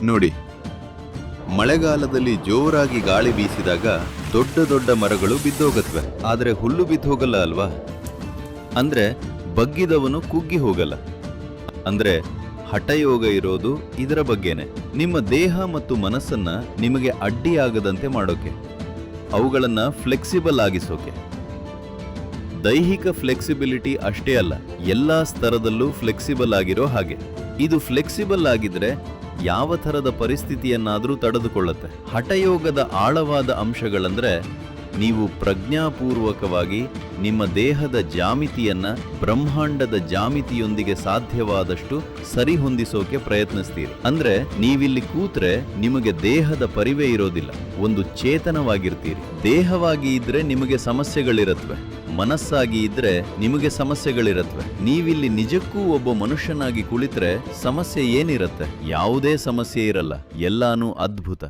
ನೋಡಿ, ಮಳೆಗಾಲದಲ್ಲಿ ಜೋರಾಗಿ ಗಾಳಿ ಬೀಸಿದಾಗ ದೊಡ್ಡ ದೊಡ್ಡ ಮರಗಳು ಬಿದ್ದೋಗತ್ವೆ, ಆದರೆ ಹುಲ್ಲು ಬಿದ್ದೋಗಲ್ಲ ಅಲ್ವಾ? ಅಂದ್ರೆ ಬಗ್ಗಿದವನು ಕುಗ್ಗಿ ಹೋಗಲ್ಲ. ಅಂದ್ರೆ ಹಠಯೋಗ ಇರೋದು ಇದರ ಬಗ್ಗೆನೆ. ನಿಮ್ಮ ದೇಹ ಮತ್ತು ಮನಸ್ಸನ್ನ ನಿಮಗೆ ಅಡ್ಡಿಯಾಗದಂತೆ ಮಾಡೋಕೆ, ಅವುಗಳನ್ನ ಫ್ಲೆಕ್ಸಿಬಲ್ ಆಗಿಸೋಕೆ. ದೈಹಿಕ ಫ್ಲೆಕ್ಸಿಬಿಲಿಟಿ ಅಷ್ಟೇ ಅಲ್ಲ, ಎಲ್ಲಾ ಸ್ತರದಲ್ಲೂ ಫ್ಲೆಕ್ಸಿಬಲ್ ಆಗಿರೋ ಹಾಗೆ. ಇದು ಫ್ಲೆಕ್ಸಿಬಲ್ ಆಗಿದ್ರೆ ಯಾವ ಥರದ ಪರಿಸ್ಥಿತಿಯನ್ನಾದರೂ ತಡೆದುಕೊಳ್ಳುತ್ತೆ. ಹಠಯೋಗದ ಆಳವಾದ ಅಂಶಗಳಂದ್ರೆ ನೀವು ಪ್ರಜ್ಞಾಪೂರ್ವಕವಾಗಿ ನಿಮ್ಮ ದೇಹದ ಜಾಮಿತಿಯನ್ನ ಬ್ರಹ್ಮಾಂಡದ ಜಾಮಿತಿಯೊಂದಿಗೆ ಸಾಧ್ಯವಾದಷ್ಟು ಸರಿಹೊಂದಿಸೋಕೆ ಪ್ರಯತ್ನಿಸ್ತೀರಿ. ಅಂದ್ರೆ ನೀವಿಲ್ಲಿ ಕೂತ್ರೆ ನಿಮಗೆ ದೇಹದ ಪರಿವೇ ಇರೋದಿಲ್ಲ, ಒಂದು ಚೇತನವಾಗಿರ್ತೀರಿ. ದೇಹವಾಗಿ ಇದ್ರೆ ನಿಮಗೆ ಸಮಸ್ಯೆಗಳಿರತ್ವೆ, ಮನಸ್ಸಾಗಿ ಇದ್ರೆ ನಿಮಗೆ ಸಮಸ್ಯೆಗಳಿರತ್ವೆ. ನೀವಿಲ್ಲಿ ನಿಜಕ್ಕೂ ಒಬ್ಬ ಮನುಷ್ಯನಾಗಿ ಕುಳಿತರೆ ಸಮಸ್ಯೆ ಏನಿರತ್ತೆ? ಯಾವುದೇ ಸಮಸ್ಯೆ ಇರಲ್ಲ, ಎಲ್ಲಾನೂ ಅದ್ಭುತ.